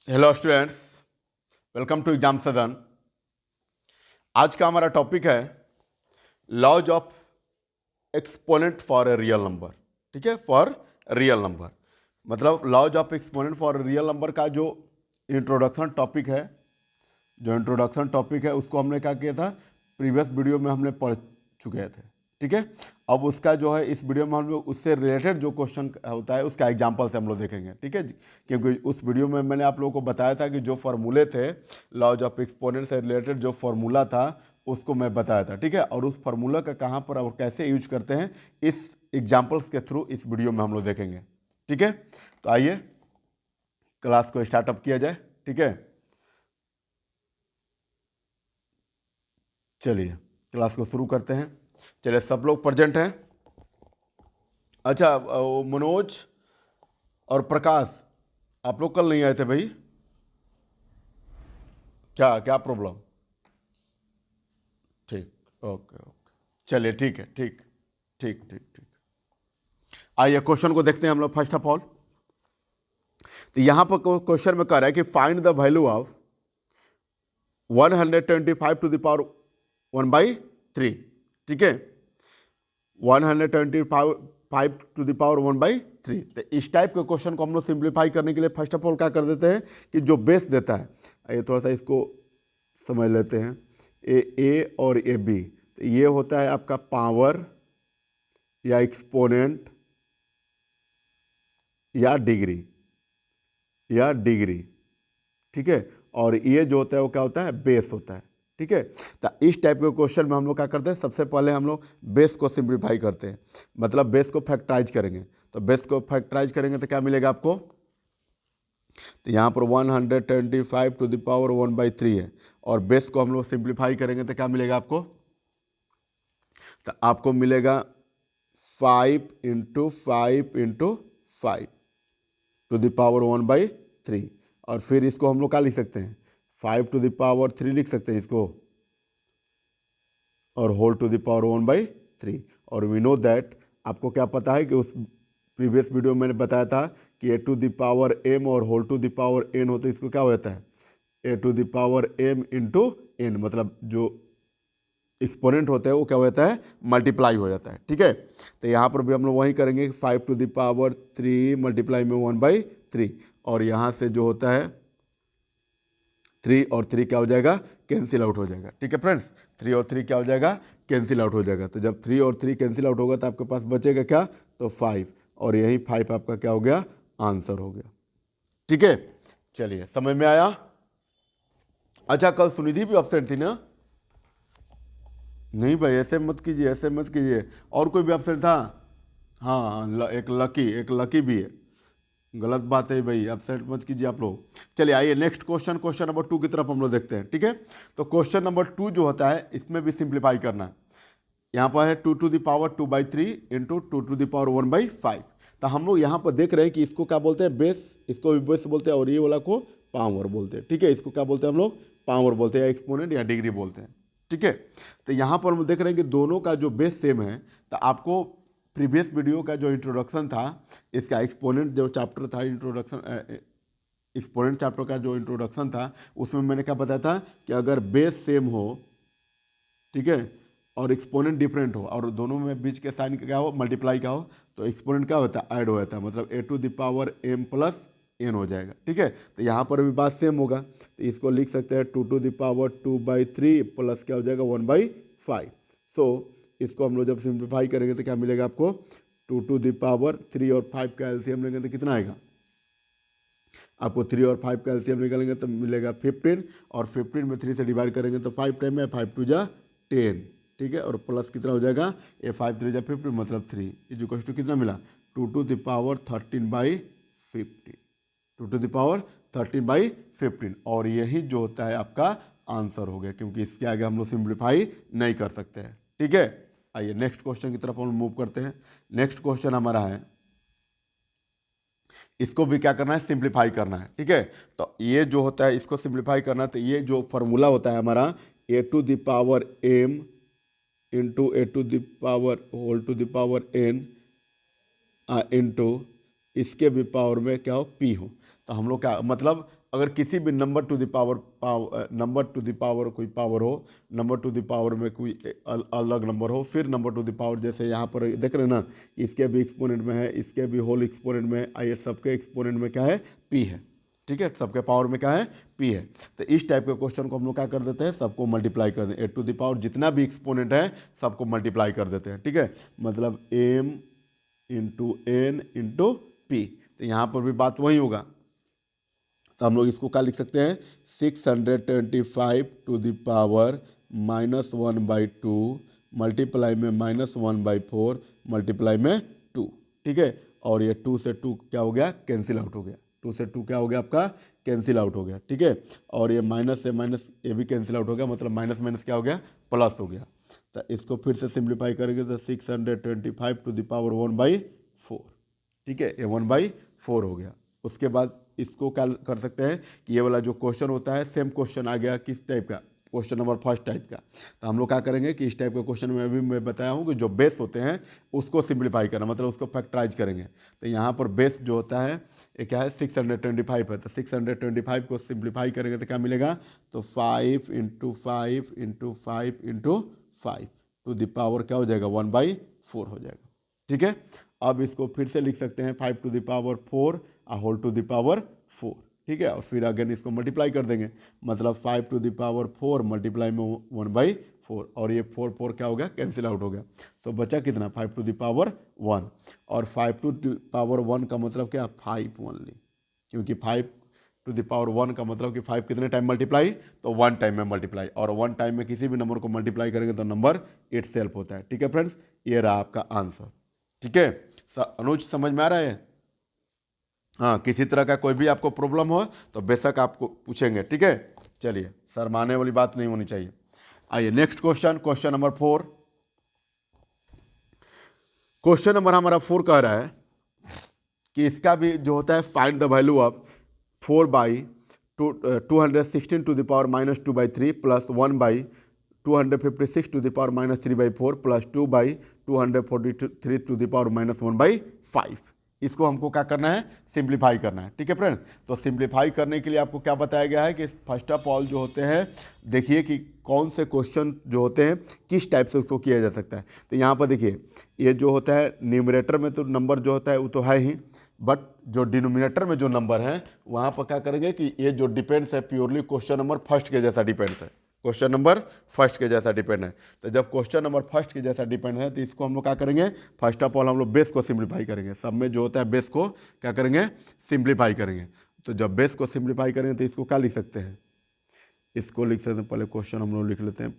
Hello students, welcome to exam Sadan. आज का हमारा टॉपिक है laws of exponent for a real number. ठीक है, फॉर रियल नंबर मतलब laws of exponent for real number का जो इंट्रोडक्शन टॉपिक है उसको हमने क्या किया था, प्रीवियस वीडियो में हमने पढ़ चुके थे। ठीक है, अब उसका जो है इस वीडियो में हम लोग उससे रिलेटेड जो क्वेश्चन होता है उसका एग्जांपल से हम लोग देखेंगे। ठीक है, क्योंकि उस वीडियो में मैंने आप लोगों को बताया था कि जो फार्मूले थे लॉज ऑफ एक्सपोनेंट से रिलेटेड जो फार्मूला था उसको मैं बताया था। ठीक है, और उस फार्मूला का कहाँ पर और कैसे यूज करते हैं इस एग्जाम्पल्स के थ्रू इस वीडियो में हम लोग देखेंगे। ठीक है, तो आइए क्लास को स्टार्टअप किया जाए। ठीक है, चलिए क्लास को शुरू करते हैं। चलिए, सब लोग प्रेजेंट हैं। अच्छा, वो मनोज और प्रकाश, आप लोग कल नहीं आए थे भाई, क्या क्या प्रॉब्लम? ठीक, ओके ओके, चलिए ठीक है, ठीक ठीक ठीक ठीक। आइए क्वेश्चन को देखते हैं हम लोग फर्स्ट ऑफ ऑल। तो यहां पर क्वेश्चन में कह रहा है कि find the value of 125 to the power 1/3। ठीक है, 125 टू द पावर 1/3। तो इस टाइप के क्वेश्चन को हम लोग सिंप्लीफाई करने के लिए फर्स्ट ऑफ ऑल क्या कर देते हैं कि जो बेस देता है, ये थोड़ा सा इसको समझ लेते हैं। ए और ए बी, तो ये होता है आपका पावर या एक्सपोनेंट या डिग्री। ठीक है, और ये जो होता है वो क्या होता है, बेस होता है। ठीक है, तो इस टाइप के क्वेश्चन में हम लोग क्या करते हैं, सबसे पहले हम लोग बेस को सिंप्लीफाई करते हैं, मतलब बेस को फैक्टराइज करेंगे। तो बेस को फैक्टराइज करेंगे तो क्या मिलेगा आपको, तो यहाँ पर 125 टू द पावर 1/3 है, और बेस को हम लोग सिंप्लीफाई करेंगे तो क्या मिलेगा आपको, तो आपको मिलेगा 5 × 5 × 5 टू द पावर 1/3। और फिर इसको हम लोग क्या लिख सकते हैं, 5 टू द पावर 3 लिख सकते हैं इसको, और होल टू द पावर 1/3। और वी नो दैट, आपको क्या पता है कि उस प्रीवियस वीडियो में मैंने बताया था कि A to the power M और whole to the power N हो, तो इसको क्या हो जाता है, A to the power M into N, मतलब जो एक्सपोनेंट होता है वो क्या हो जाता है, मल्टीप्लाई हो जाता है। ठीक है, तो यहाँ पर भी हम लोग वही करेंगे, 5 टू द पावर 3 मल्टीप्लाई में 1/3, और यहाँ से जो होता है 3 और 3 क्या हो जाएगा, कैंसिल आउट हो जाएगा। ठीक है फ्रेंड्स, 3 और 3 क्या हो जाएगा, कैंसिल आउट हो जाएगा। तो जब 3 और 3 कैंसिल आउट होगा तो आपके पास बचेगा क्या, तो 5, और यही 5 आपका क्या हो गया, आंसर हो गया। ठीक है, चलिए समझ में आया। अच्छा, कल सुनिधि भी एब्सेंट थी ना? नहीं भाई, ऐसे मत कीजिए, ऐसे मत कीजिए। और कोई भी एब्सेंट था? हाँ, एक लकी भी है। गलत बात है भाई, एब्सेंट मत कीजिए आप लोग। चलिए आइए नेक्स्ट क्वेश्चन नंबर 2 की तरफ हम लोग देखते हैं। ठीक है, तो क्वेश्चन नंबर 2 जो होता है इसमें भी सिंप्लीफाई करना है। यहाँ पर है 2 टू द पावर 2/3 इंटू 2 टू द पावर 1/5। तो हम लोग यहाँ पर देख रहे हैं कि इसको क्या बोलते हैं, बेस, इसको भी बेस बोलते हैं, और ये वाला को पावर बोलते हैं। ठीक है, इसको क्या बोलते हैं हम लोग, पावर बोलते हैं, या एक्सपोनेंट या डिग्री बोलते हैं। ठीक है, तो यहाँ पर हम देख रहे हैं कि दोनों का जो बेस सेम है। तो आपको प्रीवियस वीडियो का जो इंट्रोडक्शन था, इसका एक्सपोनेंट जो चैप्टर था, एक्सपोनेंट चैप्टर का जो इंट्रोडक्शन था, उसमें मैंने क्या बताया था कि अगर बेस सेम हो, ठीक है, और एक्सपोनेंट डिफरेंट हो, और दोनों में बीच के साइन क्या हो, मल्टीप्लाई का हो, तो एक्सपोनेंट क्या होता है, ऐड हो जाता है, मतलब A to the power M plus N हो जाएगा। ठीक है, तो यहाँ पर भी बात सेम होगा, तो इसको लिख सकते हैं 2 टू द पावर 2/3 प्लस क्या हो जाएगा 1/5। सो इसको हम लोग जब सिंप्लीफाई करेंगे तो क्या मिलेगा आपको, 2 टू द पावर 3 और 5 का एलसीएम लेंगे तो कितना आएगा आपको, 3 और 5 का एलसीएम निकालेंगे तो मिलेगा 15, और 15 में 3 से डिवाइड करेंगे तो 5 टाइम में 5 2 जा 10। ठीक है, और प्लस कितना हो जाएगा, ये 5 3 जा 15 मतलब 3 इज कितना मिला, 2 to the power 13/15, 2 to the power 13/15, और यही जो होता है आपका आंसर हो गया, क्योंकि इसके आगे हम लोग सिंप्लीफाई नहीं कर सकते हैं। ठीक है, आइए नेक्स्ट क्वेश्चन की तरफ हम मूव करते हैं। नेक्स्ट क्वेश्चन हमारा है, इसको भी क्या करना है, सिंप्लीफाई करना है। ठीक है, तो ये जो होता है इसको सिंप्लीफाई करना है, तो ये जो फॉर्मूला होता है हमारा, A to the power M into A to the power whole to the power N into इसके भी पावर में क्या हो पी हो, तो हम लोग क्या मतलब अगर किसी भी नंबर टू द पावर कोई पावर हो, नंबर टू द पावर में कोई अलग नंबर हो, फिर नंबर टू द पावर, जैसे यहाँ पर देख रहे हैं ना, इसके भी एक्सपोनेंट में है, इसके भी होल एक्सपोनेंट में, आई सबके एक्सपोनेंट में क्या है पी है, ठीक है, सबके पावर में क्या है पी है। तो इस टाइप के क्वेश्चन को हम लोग क्या कर देते हैं, सबको मल्टीप्लाई कर दें, ए टू द पावर जितना भी एक्सपोनेंट है सबको मल्टीप्लाई कर देते हैं, ठीक है, मतलब M into N into P. तो यहाँ पर भी बात वही होगा, तो हम लोग इसको क्या लिख सकते हैं, 625 टू द पावर -1/2 मल्टीप्लाई में -1/4 मल्टीप्लाई में 2, ठीक है, और ये 2 से 2 क्या हो गया कैंसिल आउट हो गया, 2 से 2 क्या हो गया आपका कैंसिल आउट हो गया, ठीक है, और ये माइनस से माइनस ये भी कैंसिल आउट हो गया, मतलब माइनस माइनस क्या हो गया प्लस हो गया। तो इसको फिर से सिंप्लीफाई करेंगे तो 625 टू द पावर 1/4, ठीक है, ये 1/4 हो गया। उसके बाद इसको क्या कर सकते हैं कि ये वाला जो क्वेश्चन होता है सेम क्वेश्चन आ गया किस टाइप का, क्वेश्चन नंबर फर्स्ट टाइप का, तो हम लोग क्या करेंगे कि इस टाइप के क्वेश्चन में अभी मैं बताया हूँ कि जो बेस होते हैं उसको सिंप्लीफाई करना, मतलब उसको फैक्टराइज करेंगे। तो यहाँ पर बेस जो होता है ये क्या है 625 है, तो 625 को सिंप्लीफाई करेंगे तो क्या मिलेगा, तो 5 into 5 into 5 into 5 to the power क्या हो जाएगा 1/4 हो जाएगा, ठीक है। अब इसको फिर से लिख सकते हैं 5 to the power 4 whole to the power 4, ठीक है, और फिर अगेन इसको मल्टीप्लाई कर देंगे, मतलब 5 टू द पावर 4 मल्टीप्लाई में 1/4, और ये 4 क्या हो गया कैंसिल आउट हो गया, तो बचा कितना 5 टू द पावर 1, और 5 टू द पावर 1 का मतलब क्या 5 ओनली, क्योंकि 5 टू द पावर 1 का मतलब कि 5 कितने टाइम मल्टीप्लाई, तो 1 टाइम में मल्टीप्लाई, और 1 टाइम में किसी भी नंबर को मल्टीप्लाई करेंगे तो नंबर इट सेल्फ होता है, ठीक है फ्रेंड्स, ये रहा आपका आंसर, ठीक है। अनुज समझ में आ रहा है? हाँ, किसी तरह का कोई भी आपको प्रॉब्लम हो तो बेशक आपको पूछेंगे, ठीक है। चलिए, शर्माने वाली बात नहीं होनी चाहिए। आइए next question, question number 4। Question number हमारा 4 कह रहा है कि इसका भी जो होता है find the value of 4/216 to the power -2/3 plus 1/256 to the power -3/4 plus 2/243 to the power -1/5। इसको हमको क्या करना है सिंप्लीफाई करना है, ठीक है फ्रेंड। तो सिंप्लीफाई करने के लिए आपको क्या बताया गया है कि फर्स्ट ऑफ ऑल जो होते हैं देखिए कि कौन से क्वेश्चन जो होते हैं किस टाइप से उसको किया जा सकता है। तो यहाँ पर देखिए ये जो होता है न्यूमरेटर में तो नंबर जो होता है वो तो है ही, बट जो डिनोमिनेटर में जो नंबर है वहाँ पर क्या करेंगे कि ये जो डिपेंड्स है प्योरली क्वेश्चन नंबर फर्स्ट के जैसा डिपेंड्स है, क्वेश्चन नंबर फर्स्ट के जैसा डिपेंड है। तो जब क्वेश्चन नंबर फर्स्ट के जैसा डिपेंड है तो इसको हम लोग क्या करेंगे, फर्स्ट ऑफ ऑल हम लोग बेस को सिंप्लीफाई करेंगे, सब में जो होता है बेस को क्या करेंगे सिंप्लीफाई करेंगे। तो जब बेस को सिंप्लीफाई करेंगे तो इसको क्या लिख सकते हैं, इसको लिख सकते हैं, पहले क्वेश्चन हम लोग लिख लेते हैं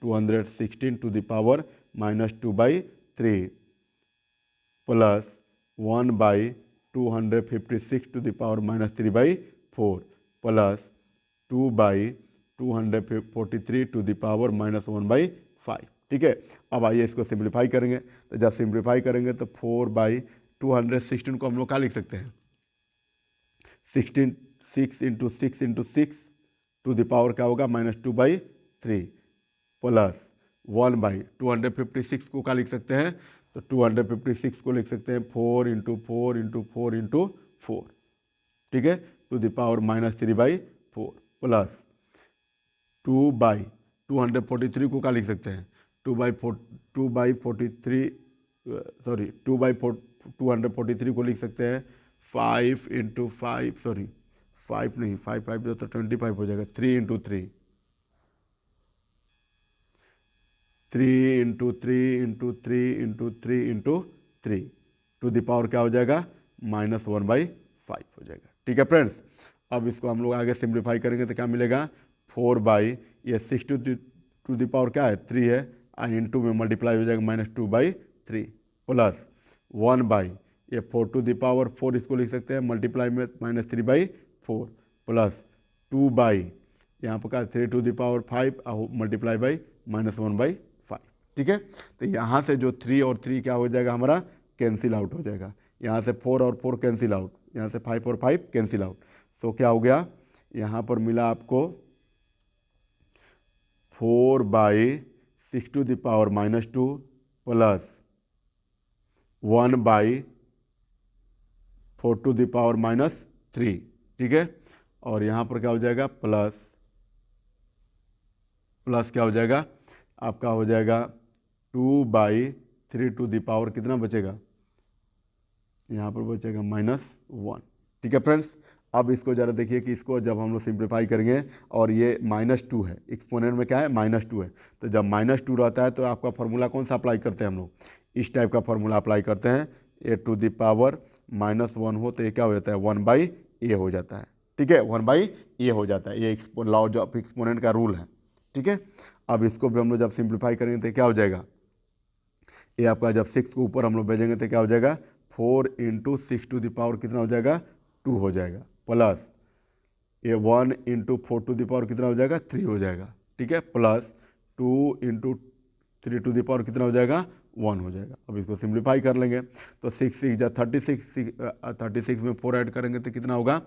216 to the power -2/3 plus 1/256 to the power -3/4 plus 2/243 to the power -1/5, ठीक है। अब आइए इसको सिंप्लीफाई करेंगे, तो जब सिंप्लीफाई करेंगे तो 4/216 को हम लोग क्या लिख सकते हैं 6 इंटू 6 टू द पावर क्या होगा -2/3 प्लस 1/256 को क्या लिख सकते हैं, तो 256 को लिख सकते हैं 4 इंटू 4 इंटू 4 इंटू 4, ठीक है, टू द पावर -3/4 प्लस 2/243 को क्या लिख सकते हैं 2/43 को लिख सकते हैं 5 इंटू 5 सॉरी 5 नहीं 5 जो तो 25 हो जाएगा 3 into 3 into 3 into 3 into 3 into 3 to the power क्या हो जाएगा -1/5 हो जाएगा, ठीक है फ्रेंड्स। अब इसको हम लोग आगे सिंप्लीफाई करेंगे तो क्या मिलेगा 4 ये 6 टू द पावर क्या है 3 है, इंटू में मल्टीप्लाई हो जाएगा -2/3 प्लस 1 ये 4 टू द पावर 4 इसको लिख सकते हैं मल्टीप्लाई में -3/4 प्लस 2 यहाँ पर क्या 3 to the power 5 multiply by -1/5, ठीक है। तो यहाँ से जो 3 और 3 क्या हो जाएगा हमारा कैंसिल आउट हो जाएगा, यहाँ से 4 और 4 कैंसिल आउट, यहाँ से 5 और 5 कैंसिल आउट। सो क्या हो गया यहाँ पर मिला आपको 4/6 to the power -2 plus 1 4 to the power -3, ठीक है। और यहाँ पर क्या हो जाएगा, प्लस क्या हो जाएगा आपका, हो जाएगा 2/3 टू द पावर कितना बचेगा, यहाँ पर बचेगा -1, ठीक है फ्रेंड्स। अब इसको ज़रा देखिए कि इसको जब हम लोग सिंप्लीफाई करेंगे और ये -2 है, एक्सपोनेंट में क्या है -2 है, तो जब -2 रहता है तो आपका फार्मूला कौन सा अप्लाई करते हैं हम लोग, इस टाइप का फार्मूला अप्लाई करते हैं। ए टू द पावर -1 हो तो ये क्या हो जाता है 1/a हो जाता है, ठीक है, 1/a हो जाता है। ये लॉ जो एक्सपोनेंट का रूल है, ठीक है। अब इसको भी हम लोग जब सिंप्लीफाई करेंगे तो क्या हो जाएगा, ये आपका जब 6 को ऊपर हम लोग भेजेंगे तो क्या हो जाएगा 4 × 6 टू द पावर कितना हो जाएगा 2 हो जाएगा, प्लस ये 1 × 4 टू द पावर कितना हो जाएगा 3 हो जाएगा, ठीक है, प्लस 2 × 3 टू द पावर कितना हो जाएगा 1 हो जाएगा। अब इसको सिंप्लीफाई कर लेंगे तो 6 6 जा 36 में 4 ऐड करेंगे तो कितना होगा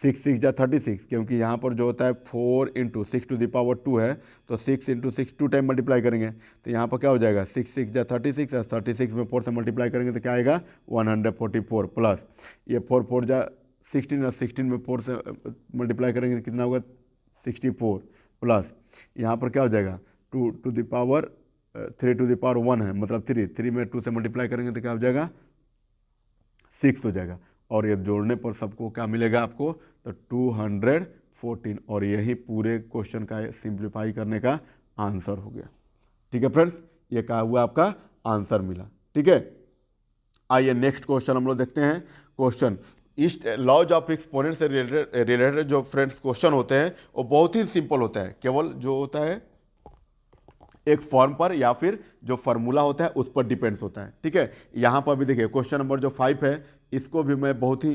6 6 जा 36, क्योंकि यहाँ पर जो होता है 4 × 6 टू द पावर 2 है, तो 6 × 6 2 टाइम मल्टीप्लाई करेंगे तो यहाँ पर क्या हो जाएगा 6 6 जा 36, 36 में 4 से मल्टीप्लाई करेंगे तो क्या आएगा 144, प्लस ये 4 4 जा 16 और 16 में 4 से मल्टीप्लाई करेंगे तो कितना होगा 64, प्लस यहाँ पर क्या हो जाएगा 2 to the power 3 to the power 1 है, मतलब 3 में 2 से मल्टीप्लाई करेंगे तो क्या हो जाएगा 6 हो जाएगा। और ये जोड़ने पर सबको क्या मिलेगा आपको, तो 214, और यही पूरे क्वेश्चन का सिंप्लीफाई करने का आंसर हो गया, ठीक है फ्रेंड्स। ये क्या हुआ आपका आंसर मिला, ठीक है। आइए नेक्स्ट क्वेश्चन हम लोग देखते हैं। क्वेश्चन इस लॉज ऑफ एक्सपोनेंट से रिलेटेड जो फ्रेंड्स क्वेश्चन होते हैं वो बहुत ही सिंपल होता है, केवल जो होता है एक फॉर्म पर या फिर जो फार्मूला होता है उस पर डिपेंड्स होता है, ठीक है। यहाँ पर भी देखिए क्वेश्चन नंबर जो 5 है इसको भी मैं बहुत ही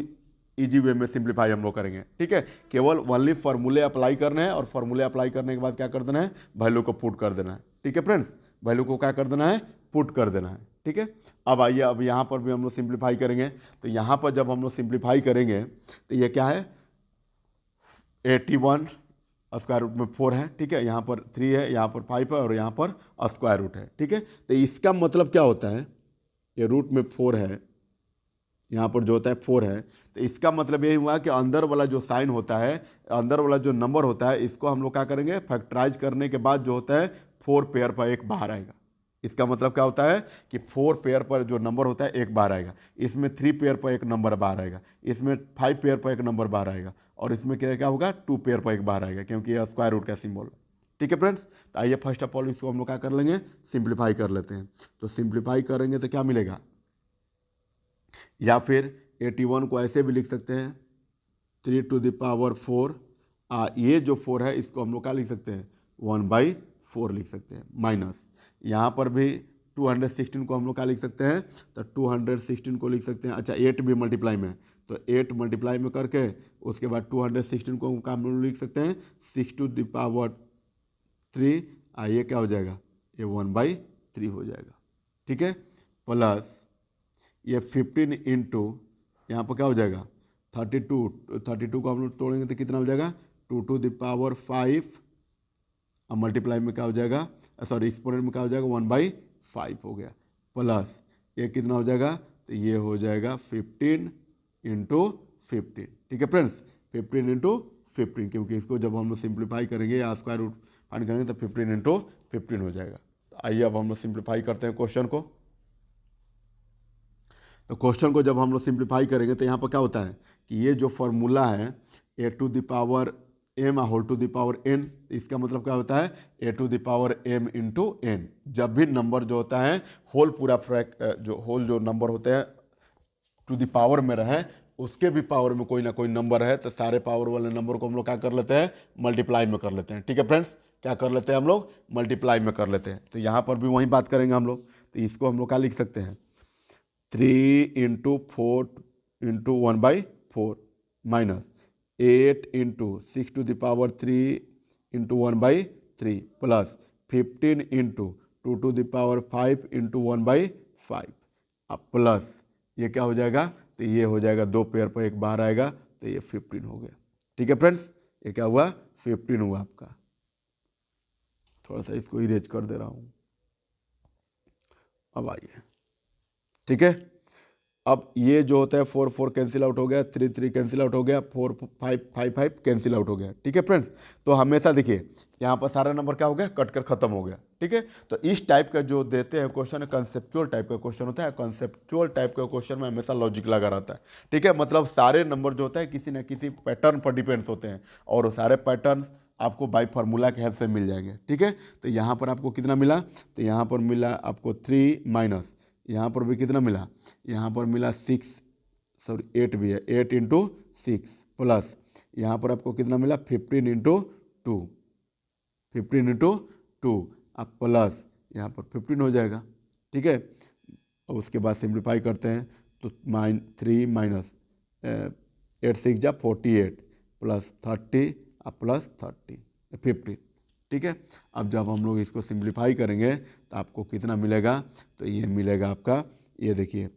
इजी वे में सिंप्लीफाई हम लोग करेंगे, ठीक है। केवल ओनली फार्मूले अप्लाई करने हैं और फार्मूले अप्लाई करने के बाद क्या कर देना है, वैल्यू को पुट कर देना है, ठीक है फ्रेंड्स। वैल्यू को क्या कर देना है, पुट कर देना है, ठीक है। अब आइए अब यहाँ पर भी हम लोग सिंप्लीफाई करेंगे। तो यहाँ पर जब हम लोग सिंप्लीफाई करेंगे तो ये क्या है 81 स्क्वायर रूट में 4 है, ठीक है, यहाँ पर 3 है, यहाँ पर 5 है और यहाँ पर स्क्वायर रूट है, ठीक है। तो इसका मतलब क्या होता है, ये रूट में 4 है, यहाँ पर जो होता है 4 है, तो इसका मतलब यही हुआ कि अंदर वाला जो साइन होता है, अंदर वाला जो नंबर होता है, इसको हम लोग क्या करेंगे फैक्टराइज करने के बाद जो होता है 4 पेयर पर एक बाहर आएगा। इसका मतलब क्या होता है कि 4 पेयर पर जो नंबर होता है एक बाहर आएगा, इसमें 3 पेयर पर एक नंबर बाहर आएगा, इसमें 5 पेयर पर एक नंबर बाहर आएगा, और इसमें क्या क्या होगा 2 पेयर पर एक बाहर आएगा, क्योंकि यह स्क्वायर रूट का सिंबल है, ठीक है फ्रेंड्स। तो आइए फर्स्ट ऑफ ऑल इसको हम लोग क्या कर लेंगे, सिंप्लीफाई कर लेते हैं। तो सिंप्लीफाई करेंगे तो क्या मिलेगा, या फिर 81 को ऐसे भी लिख सकते हैं 3 टू द पावर 4, ये जो 4 है इसको हम लोग क्या लिख सकते हैं 1/4 लिख सकते हैं, माइनस यहाँ पर भी 216 को हम लोग क्या लिख सकते हैं, तो 216 को लिख सकते हैं, अच्छा 8 भी मल्टीप्लाई में, तो 8 मल्टीप्लाई में करके उसके बाद 216 को हम लोग लिख सकते हैं 6 टू द पावर 3, ये क्या हो जाएगा ये 1/3 हो जाएगा, ठीक है, प्लस ये 15 इंटू यहाँ पर क्या हो जाएगा 32 को हम लोग तोड़ेंगे तो कितना हो जाएगा 2 टू द पावर 5, अब मल्टीप्लाई में क्या हो जाएगा, सॉरी एक्सपोनेंट में क्या हो जाएगा 1/5 हो गया, प्लस ये कितना हो जाएगा, तो ये हो जाएगा 15 × 15, ठीक है फ्रेंड्स, 15 × 15, क्योंकि इसको जब हम लोग सिंप्लीफाई करेंगे या स्क्वायर रूट फाइंड करेंगे तो 15 × 15 हो जाएगा। तो आइए अब हम लोग सिंप्लीफाई करते हैं क्वेश्चन को। तो क्वेश्चन को जब हम लोग सिंप्लीफाई करेंगे तो यहाँ पर क्या होता है कि ये जो फॉर्मूला है a to the power m whole to the power n, इसका मतलब क्या होता है a to the power m × n। जब भी नंबर जो होता है होल पूरा जो नंबर होते हैं टू द पावर में रहे, उसके भी पावर में कोई ना कोई नंबर है, तो सारे पावर वाले नंबर को हम लोग क्या कर लेते हैं मल्टीप्लाई में कर लेते हैं, ठीक है फ्रेंड्स। क्या कर लेते हैं हम लोग मल्टीप्लाई में कर लेते हैं। तो यहाँ पर भी वही बात करेंगे हम लोग। तो इसको हम लोग क्या लिख सकते हैं 3 × 4 × 1/4 minus 8 × 6 to the power 3 × 1/3 plus 15 × 2 to the power 5 × 1/5, अब प्लस ये क्या हो जाएगा, तो ये हो जाएगा 2 पेयर पर एक बाहर आएगा, तो ये 15 हो गया, ठीक है फ्रेंड्स। ये क्या हुआ 15 हुआ आपका। थोड़ा सा इसको इरेज कर दे रहा हूँ। अब आइए, ठीक है। अब ये जो होता है 4 4 कैंसिल आउट हो गया, 3 3 कैंसिल आउट हो गया, 4 5 5 5 कैंसिल आउट हो गया। ठीक है फ्रेंड्स, तो हमेशा देखिए यहाँ पर सारा नंबर क्या हो गया, कट कर खत्म हो गया। ठीक है, तो इस टाइप का जो देते हैं क्वेश्चन कंसेप्चुअल टाइप का क्वेश्चन होता है। कंसेप्चुअल टाइप का क्वेश्चन में हमेशा लॉजिक लगा रहता है। ठीक है, मतलब सारे नंबर जो होता है किसी न किसी पैटर्न पर डिपेंड्स होते हैं, और वो सारे पैटर्न आपको बाई फार्मूला के हेल्प से मिल जाएंगे। ठीक है, तो यहाँ पर आपको कितना मिला, तो यहाँ पर मिला आपको 3 माइनस, यहाँ पर भी कितना मिला, यहाँ पर मिला 6, सॉरी 8 भी है, 8 इंटू 6 प्लस यहाँ पर आपको कितना मिला 15 इंटू 2, 15 इंटू 2 अब प्लस यहाँ पर 15 हो जाएगा। ठीक है, और उसके बाद सिंप्लीफाई करते हैं तो 3 माइनस 8 6 जा 48 प्लस 30 अब प्लस 30 15। ठीक है, अब जब हम लोग इसको सिंप्लीफाई करेंगे तो आपको कितना मिलेगा, तो ये मिलेगा आपका, ये देखिए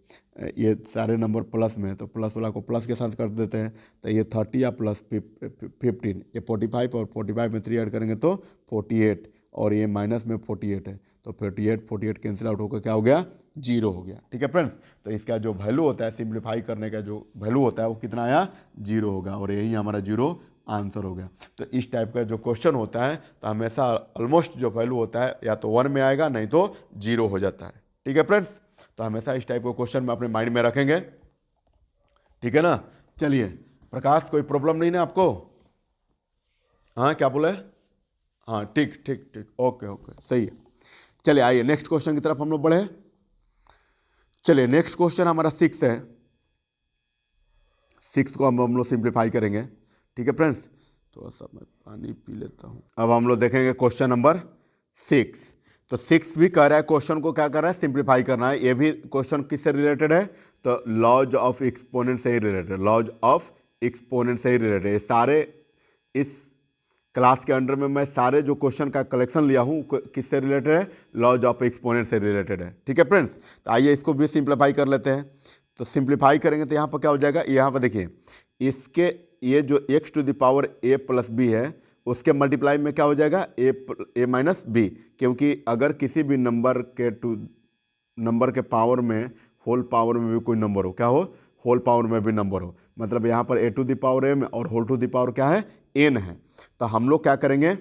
ये सारे नंबर प्लस में, तो प्लस वाला को प्लस के साथ कर देते हैं, तो ये 30 या प्लस 15, ये 45 और 45 में 3 ऐड करेंगे तो 48, और ये माइनस में 48 है, तो 48 कैंसिल आउट होकर क्या हो गया, 0 हो गया। ठीक है फ्रेंड्स, तो इसका जो वैल्यू होता है सिंप्लीफाई करने का जो वैल्यू होता है वो कितना आया, 0 होगा, और यही हमारा 0 आंसर हो गया। तो इस टाइप का जो क्वेश्चन होता है तो हमेशा ऑलमोस्ट जो वैल्यू होता है या तो 1 में आएगा, नहीं तो 0 हो जाता है। ठीक है फ्रेंड्स, तो हमेशा इस टाइप का क्वेश्चन में अपने माइंड में रखेंगे। ठीक है ना, चलिए प्रकाश, कोई प्रॉब्लम नहीं ना आपको? हाँ क्या बोले? हाँ ठीक ठीक ठीक, ओके ओके, सही है। चलिए आइए नेक्स्ट क्वेश्चन की तरफ हम लोग बढ़े। चलिए नेक्स्ट क्वेश्चन हमारा 6 है, 6 को हम लोग सिंप्लीफाई करेंगे। ठीक है फ्रेंड्स, थोड़ा सा मैं पानी पी लेता हूँ। अब हम लोग देखेंगे क्वेश्चन नंबर 6। तो 6 भी कह रहा है, क्वेश्चन को क्या कर रहा है, सिंप्लीफाई करना है। ये भी क्वेश्चन किससे रिलेटेड है, तो लॉज ऑफ एक्सपोनेंट से ही रिलेटेड, लॉज ऑफ एक्सपोनेंट से ही रिलेटेड। ये सारे इस क्लास के अंडर में मैं सारे जो क्वेश्चन का कलेक्शन लिया हूँ किससे रिलेटेड है, लॉज ऑफ एक्सपोनेंट से रिलेटेड है। ठीक है फ्रेंड्स, तो आइए इसको भी सिंप्लीफाई कर लेते हैं। तो सिंप्लीफाई करेंगे तो यहाँ पर क्या हो जाएगा, यहाँ पर देखिए इसके ये जो x to the power a plus B है उसके मल्टीप्लाई में क्या हो जाएगा, a माइनस बी, क्योंकि अगर किसी भी नंबर के पावर में, होल पावर में भी कोई नंबर हो, क्या हो, होल पावर में भी नंबर हो, मतलब यहाँ पर a to the power m और होल टू द पावर क्या है, n है। तो हम लोग क्या करेंगे,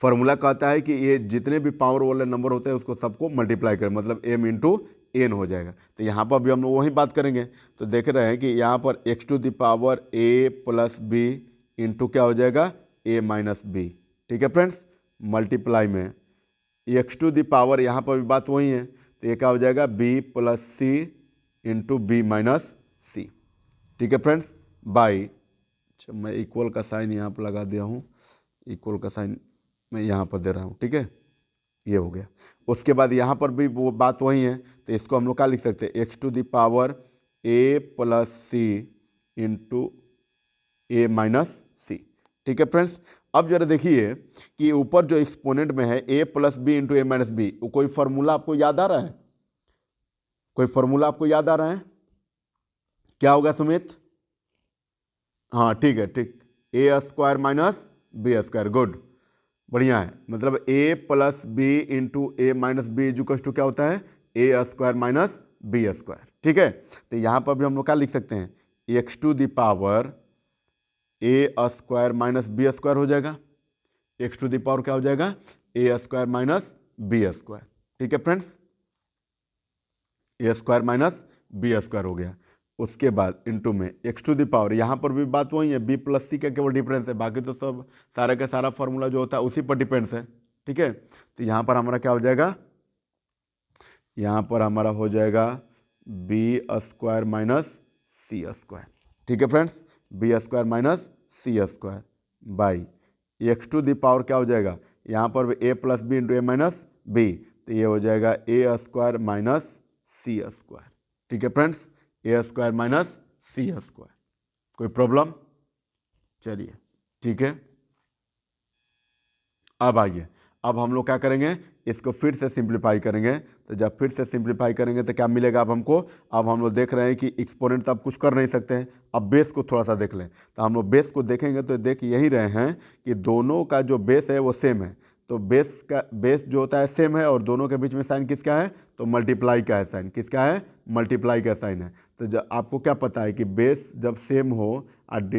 फॉर्मूला कहता है कि ये जितने भी पावर वाले नंबर होते हैं उसको सबको मल्टीप्लाई करें, मतलब m इंटू n हो जाएगा। तो यहाँ पर भी हम लोग वही बात करेंगे। तो देख रहे हैं कि यहाँ पर x to the power a plus B into क्या हो जाएगा, a माइनस बी। ठीक है फ्रेंड्स, मल्टीप्लाई में x टू द पावर, यहाँ पर भी बात वही है, तो ये क्या हो जाएगा, b plus C into B minus C. ठीक है फ्रेंड्स, बाई, अच्छा मैं इक्वल का साइन यहाँ पर लगा दिया हूँ, इक्वल का साइन मैं यहाँ पर दे रहा हूँ। ठीक है, ये हो गया। उसके बाद यहाँ पर भी वो बात वही है, तो इसको हम लोग क्या लिख सकते हैं, X to the power a plus C into A minus C. ठीक है फ्रेंड्स, अब जरा देखिए कि ऊपर जो एक्सपोनेंट में है a plus B into A minus B, कोई फॉर्मूला आपको याद आ रहा है, कोई फॉर्मूला आपको याद आ रहा है, क्या होगा सुमित? हाँ ठीक है, ठीक, A square minus B square, good, बढ़िया है। मतलब a plus B into A minus B equals to क्या होता है, A square minus B square. ठीक है, तो यहाँ पर भी हम लोग क्या लिख सकते हैं, X to the power A square minus B square हो जाएगा, एक्स टू द पावर क्या हो जाएगा, A square minus B square. ठीक है friends, A square minus B square हो गया। उसके बाद इंटू में एक्स टू द पावर, यहाँ पर भी बात वही है, बी प्लस सी का केवल डिफरेंस है, बाकी तो सब सारा का सारा फॉर्मूला जो होता है उसी पर डिपेंड्स है। ठीक है, तो यहाँ पर हमारा क्या हो जाएगा, यहाँ पर हमारा हो जाएगा बी स्क्वायर माइनस सी स्क्वायर। ठीक है friends, B square minus C square by X to the power क्या हो जाएगा, यहाँ पर A plus B into A minus B, तो ये हो जाएगा A square minus C square. ठीक है friends, A square minus C square. कोई प्रॉब्लम? चलिए ठीक है, अब आइए, अब हम लोग क्या करेंगे, इसको फिर से सिंप्लीफाई करेंगे। तो जब फिर से सिंप्लीफाई करेंगे तो क्या मिलेगा अब हमको, अब हम लोग देख रहे हैं कि एक्सपोनेंट तो अब कुछ कर नहीं सकते हैं, अब बेस को थोड़ा सा देख लें। तो हम लोग बेस को देखेंगे तो देख यही रहे हैं कि दोनों का जो बेस है वो सेम है, तो बेस जो होता है सेम है और दोनों के बीच में साइन किसका है, तो मल्टीप्लाई का है साइन, किसका है, मल्टीप्लाई का साइन है। तो जब आपको क्या पता है कि बेस जब सेम हो और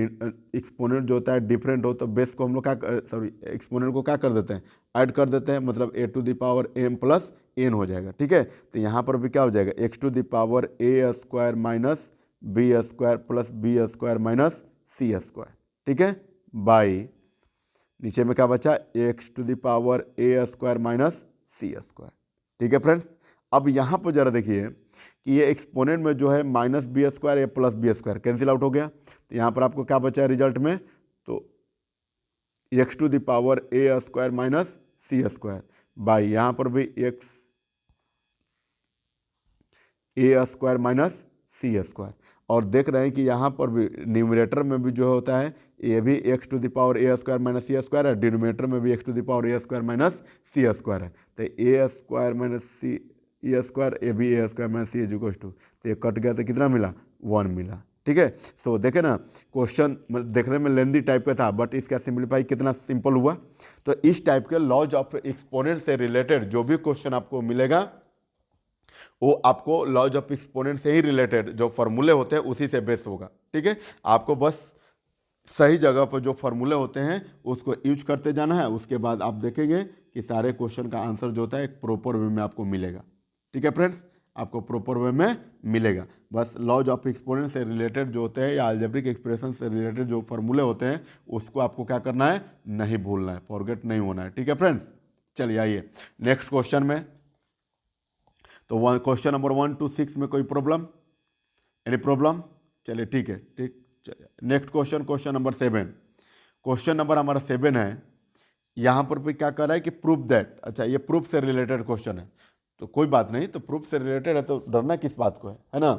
एक्सपोनेंट जो होता है डिफरेंट हो, तो बेस को हम लोग एक्सपोनेंट को क्या कर देते हैं, ऐड कर देते हैं, मतलब a to the power m plus n हो जाएगा। ठीक है, तो यहाँ पर भी क्या हो जाएगा, x to the power a square minus b square plus b square minus c square. ठीक है, बाई नीचे में क्या बचा, X to the power a square minus c square. ठीक है फ्रेंड्स, अब यहाँ पर जरा देखिए कि ये एक्सपोनेंट में जो है minus B square A plus B square cancel out हो गया, तो यहाँ पर आपको क्या बचा है रिजल्ट में, तो X to the power A square minus C square by यहाँ पर भी X A square minus C square. और देख रहे हैं कि यहाँ पर भी न्यूमरेटर में भी जो होता है ये भी X to the power A square minus C square है, डिनोमिनेटर में भी X to the power A square minus C square है। तो A square minus C A square, A भी A square minus C is equal to, तो ये cut गया तो कितना मिला, 1 मिला। ठीक है, सो देखे ना क्वेश्चन देखने में लेंदी टाइप का था, बट इसका सिंप्लीफाई कितना सिंपल हुआ। तो इस टाइप के लॉज ऑफ एक्सपोनेंट से रिलेटेड जो भी क्वेश्चन आपको मिलेगा वो आपको लॉज ऑफ एक्सपोनेंट से ही रिलेटेड जो फॉर्मूले होते हैं उसी से बेस होगा। ठीक है, आपको बस सही जगह पर जो फॉर्मूले होते हैं उसको यूज करते जाना है, उसके बाद आप देखेंगे कि सारे क्वेश्चन का आंसर जो होता है एक प्रॉपर वे में आपको मिलेगा। ठीक है फ्रेंड्स, आपको प्रॉपर वे में मिलेगा। बस लॉज ऑफ एक्सपोनेंट से रिलेटेड जो होते हैं या अलजेब्रिक एक्सप्रेशन से रिलेटेड जो फॉर्मूले होते हैं उसको आपको क्या करना है, नहीं भूलना है, फॉरगेट नहीं होना है। ठीक है फ्रेंड्स, चलिए आइए नेक्स्ट क्वेश्चन में। तो क्वेश्चन नंबर 1 to 6 में कोई प्रॉब्लम, एनी प्रॉब्लम, चलिए ठीक है, ठीक। चलिए next question, question number 7। Question number हमारा 7 है, यहाँ पर भी क्या कर रहा है कि प्रूफ दैट, अच्छा ये प्रूफ से रिलेटेड क्वेश्चन है, तो कोई बात नहीं, तो प्रूफ से रिलेटेड है तो डरना किस बात को है ना।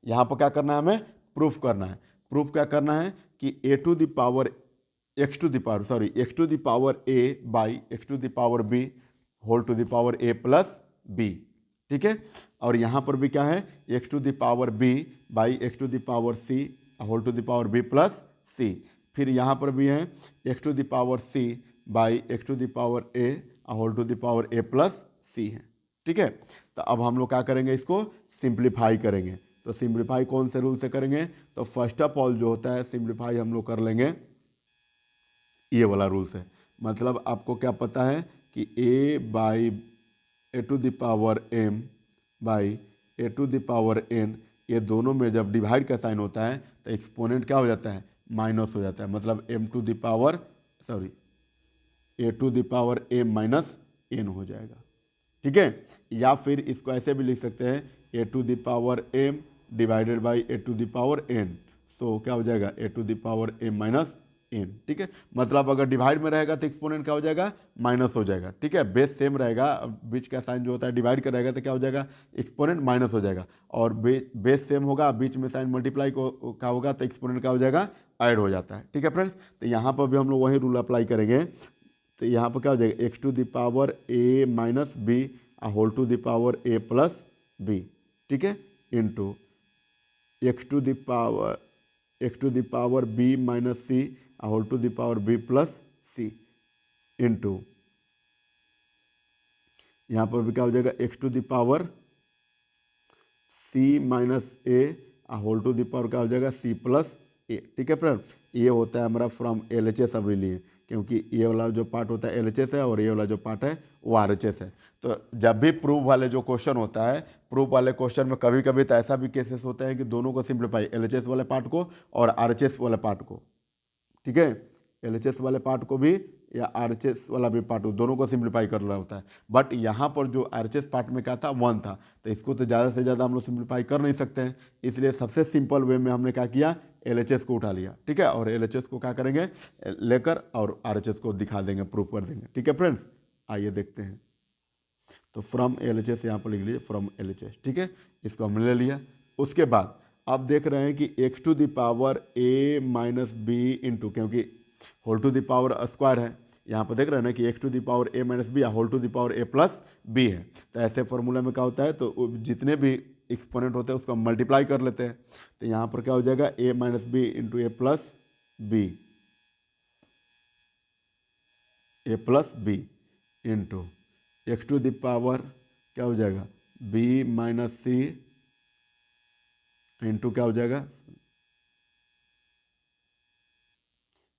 यहाँ पर क्या करना है, हमें प्रूफ करना है। प्रूफ क्या करना है कि A to the power X to the power A by X to the power B whole to the power A plus B. ठीक है, और यहाँ पर भी क्या है, X to the power B by X to the power C whole to the power B plus C. फिर यहाँ पर भी है X to the power C by X to the power A whole to the power A plus सी है। ठीक है, तो अब हम लोग क्या करेंगे, इसको सिंप्लीफाई करेंगे। तो सिंप्लीफाई कौन से रूल से करेंगे, तो फर्स्ट ऑफ ऑल जो होता है सिंप्लीफाई हम लोग कर लेंगे ये वाला रूल से। मतलब आपको क्या पता है कि A by A to the power M by A to the power N, ये दोनों में जब डिवाइड का साइन होता है तो एक्सपोनेंट क्या हो जाता है, माइनस हो जाता है। मतलब M to the power A to the power M minus N हो जाएगा। ठीक है, या फिर इसको ऐसे भी लिख सकते हैं A to the power M divided by A to the power N, so क्या हो जाएगा A to the power M minus N. ठीक है, मतलब अगर डिवाइड में रहेगा तो एक्सपोनेंट क्या हो जाएगा, माइनस हो जाएगा। ठीक है, बेस सेम रहेगा, बीच का साइन जो होता है डिवाइड का रहेगा तो क्या हो जाएगा, एक्सपोनेंट माइनस हो जाएगा। और बेस सेम होगा, बीच में साइन मल्टीप्लाई को का होगा तो एक्सपोनेंट क्या हो जाएगा, ऐड हो जाता है। ठीक है फ्रेंड्स, तो यहाँ पर भी हम लोग वही रूल अप्लाई करेंगे। तो यहाँ पर क्या हो जाएगा, X to the power A minus B whole to the power A plus B. ठीक है, into X to the power B minus C whole to the power B plus C into यहाँ पर भी क्या हो जाएगा, X to the power C minus A whole to the power क्या हो जाएगा, सी प्लस ए। ठीक है फ्रेंड, ये होता है हमारा फ्रॉम LHS अभी लिए, क्योंकि ये वाला जो पार्ट होता है LHS है और ये वाला जो पार्ट है वो RHS है। तो जब भी प्रूफ वाले जो क्वेश्चन होता है, प्रूफ वाले क्वेश्चन में कभी कभी तो ऐसा भी केसेस होते हैं कि दोनों को सिंप्लीफाई, LHS वाले पार्ट को और RHS वाले पार्ट को। ठीक है, LHS वाले पार्ट को भी या RHS वाला भी पार्ट, दोनों को सिंप्लीफाई कर रहा होता है। बट यहाँ पर जो RHS पार्ट में क्या था, 1 था, तो इसको तो ज़्यादा से ज़्यादा हम लोग सिंप्लीफाई कर नहीं सकते हैं, इसलिए सबसे सिंपल वे में हमने क्या किया, LHS को उठा लिया। ठीक है, और LHS को क्या करेंगे लेकर और RHS को दिखा देंगे, प्रूफ कर देंगे। ठीक है फ्रेंड्स, आइए देखते हैं। तो फ्रॉम LHS यहाँ पर लिख लीजिए, फ्रॉम LHS। ठीक है, इसको हमने ले लिया। उसके बाद आप देख रहे हैं कि X to the power A minus B into, क्योंकि whole to the power square है, यहाँ पर देख रहे हैं ना कि X to the power A minus B या whole to the power A plus B है। तो ऐसे फॉर्मूला में क्या होता है, तो जितने भी एक्सपोनेंट होते हैं उसको मल्टीप्लाई कर लेते हैं। तो यहाँ पर क्या हो जाएगा, A minus B into A plus B, into X to the power क्या हो जाएगा बी माइनस सी इंटू क्या हो जाएगा,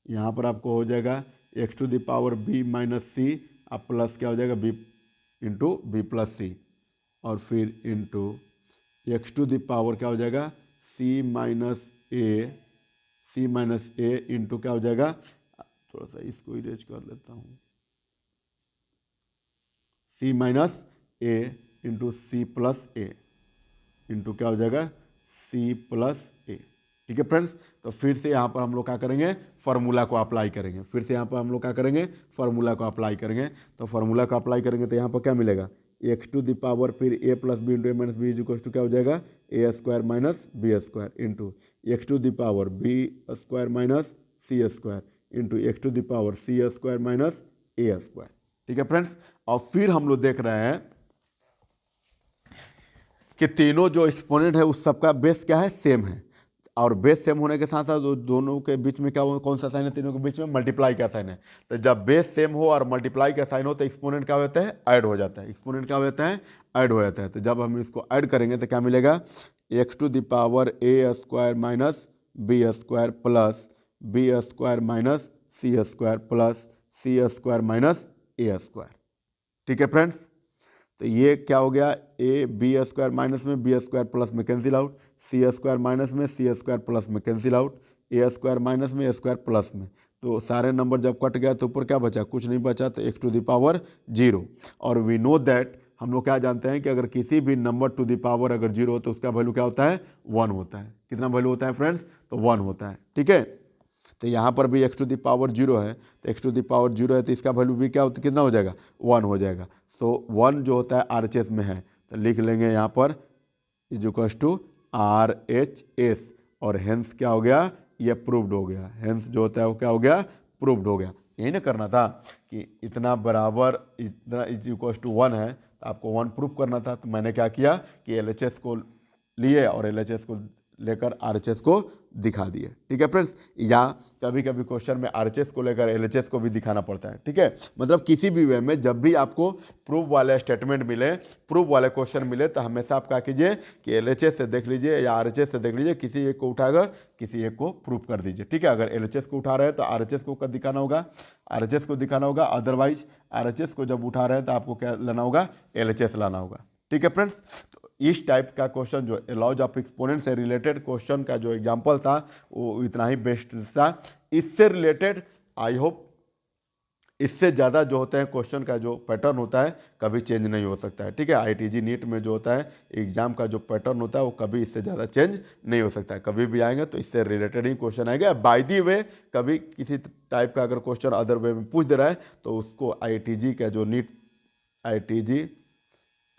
यहाँ पर आपको हो जाएगा X to the power B minus C अब प्लस क्या हो जाएगा B into B plus C और फिर into X to the power क्या हो जाएगा सी माइनस ए इंटू क्या हो जाएगा, थोड़ा सा इसको इरेज कर लेता हूँ, सी माइनस ए इंटू सी प्लस ए इंटू क्या हो जाएगा सी प्लस ए। ठीक है फ्रेंड्स, तो फिर से यहाँ पर हम लोग क्या करेंगे फार्मूला को अप्लाई करेंगे, फिर से यहाँ पर हम लोग क्या करेंगे फार्मूला को अप्लाई करेंगे। तो फार्मूला को अप्लाई करेंगे तो यहाँ पर क्या मिलेगा एक्स टू द पावर फिर A plus B into A minus B is equal to क्या हो जाएगा A square minus B square into X to the power B square minus C square into X to the power C square minus A square. ठीक है friends, और फिर हम लोग देख रहे हैं कि तीनों जो एक्सपोनेंट है उस सबका बेस क्या है सेम है, और बेस सेम होने के साथ साथ दोनों के बीच में क्या कौन सा साइन है, तीनों के बीच में मल्टीप्लाई का साइन है। तो जब बेस सेम हो और मल्टीप्लाई का साइन हो तो एक्सपोनेंट क्या होता है ऐड हो जाता है, एक्सपोनेंट क्या होता है ऐड हो जाता है। तो जब हम इसको ऐड करेंगे तो क्या मिलेगा x to the power A square minus B square plus B square minus C square plus c square minus A square. ठीक है फ्रेंड्स, तो ये क्या हो गया ए बी स्क्वायर माइनस में बी स्क्वायर प्लस में cancel out, c square minus में सी स्क्वायर प्लस में cancel out, a square minus में ए स्क्वायर प्लस में। तो सारे नंबर जब कट गया तो ऊपर क्या बचा कुछ नहीं बचा, तो एक्स टू द पावर 0। और वी नो दैट हम लोग क्या जानते हैं कि अगर किसी भी नंबर टू द पावर अगर 0 हो तो उसका वैल्यू क्या होता है 1 होता है। कितना वैल्यू होता है फ्रेंड्स, तो 1 होता है। ठीक है, तो यहाँ पर भी एक्स टू द पावर 0 है, तो एक्स टू द पावर 0 है तो इसका वैल्यू भी क्या होता है कितना हो जाएगा 1 हो जाएगा। सो 1 जो होता है RHS में है तो लिख लेंगे यहाँ पर इज इक्वल टू RHS और हेंस क्या हो गया ये प्रूव्ड हो गया, हेंस जो होता है वो क्या हो गया प्रूव्ड हो गया। यही ना करना था कि इतना बराबर इतना इज इक्वल टू 1 है तो आपको 1 प्रूव करना था। तो मैंने क्या किया कि LHS को लिए और LHS को लेकर RHS को दिखा दिए। ठीक है फ्रेंड्स, या कभी कभी क्वेश्चन में RHS को लेकर LHS को भी दिखाना पड़ता है। ठीक है, मतलब किसी भी वे में जब भी आपको प्रूफ वाले स्टेटमेंट मिले, प्रूफ वाले क्वेश्चन मिले तो हमेशा आप क्या कीजिए कि LHS से देख लीजिए या RHS से देख लीजिए, किसी एक को उठाकर किसी एक को प्रूफ कर दीजिए। ठीक है, अगर LHS को उठा रहे हैं तो RHS को दिखाना होगा, RHS को दिखाना होगा, अदरवाइज RHS को जब उठा रहे हैं तो आपको क्या लाना होगा LHS लाना होगा। ठीक है फ्रेंड्स, तो इस टाइप का क्वेश्चन जो लॉज ऑफ एक्सपोनेंट से रिलेटेड क्वेश्चन का जो एग्जांपल था वो इतना ही बेस्ट था। इससे रिलेटेड आई होप इससे ज़्यादा जो होता है क्वेश्चन का जो पैटर्न होता है कभी चेंज नहीं हो सकता है। ठीक है, IITG नीट में जो होता है एग्जाम का जो पैटर्न होता है वो कभी इससे ज़्यादा चेंज नहीं हो सकता है। कभी भी आएंगे तो इससे रिलेटेड ही क्वेश्चन आएगा। बाय द वे कभी किसी टाइप का अगर क्वेश्चन अदर वे में पूछ दे रहा है तो उसको IITG का जो नीट IITG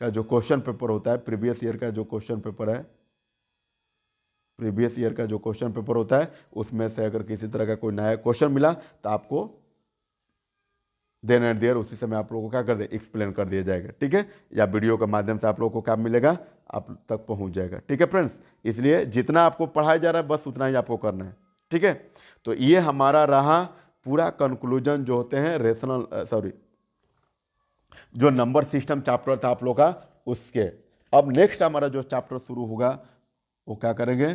का जो क्वेश्चन पेपर होता है, प्रीवियस ईयर का जो क्वेश्चन पेपर है, प्रीवियस ईयर का जो क्वेश्चन पेपर होता है उसमें से अगर किसी तरह का कोई नया क्वेश्चन मिला तो आपको देन एंड देयर उसी समय आप लोगों को क्या कर दे एक्सप्लेन कर दिया जाएगा। ठीक है, या वीडियो के माध्यम से आप लोगों को क्या मिलेगा आप तक पहुंच जाएगा। ठीक है फ्रेंड्स, इसलिए जितना आपको पढ़ाया जा रहा है बस उतना ही आपको करना है। ठीक है, तो ये हमारा रहा पूरा कंक्लूजन जो होते हैं जो नंबर सिस्टम चैप्टर था आप लोग का उसके। अब नेक्स्ट हमारा जो चैप्टर शुरू होगा वो क्या करेंगे,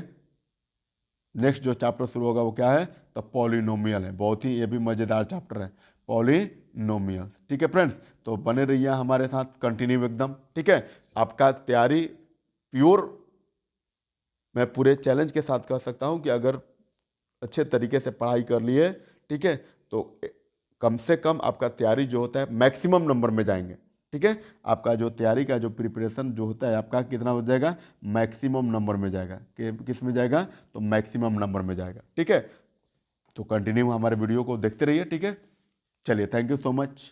नेक्स्ट जो चैप्टर शुरू होगा वो क्या है तो पॉलिनोमियल है। बहुत ही ये भी मज़ेदार चैप्टर है पॉलिनोमियल। ठीक है फ्रेंड्स, तो बने रहिए हमारे साथ कंटिन्यू एकदम। ठीक है, आपका तैयारी प्योर मैं पूरे चैलेंज के साथ कह सकता हूं कि अगर अच्छे तरीके से पढ़ाई कर लिए ठीक है तो कम से कम आपका तैयारी जो होता है मैक्सिमम नंबर में जाएंगे। ठीक है, आपका जो तैयारी का जो प्रिपरेशन जो होता है आपका कितना हो जाएगा मैक्सिमम नंबर में जाएगा। किस में जाएगा तो मैक्सिमम नंबर में जाएगा। ठीक है, तो कंटिन्यू हमारे वीडियो को देखते रहिए। ठीक है, चलिए, थैंक यू सो मच।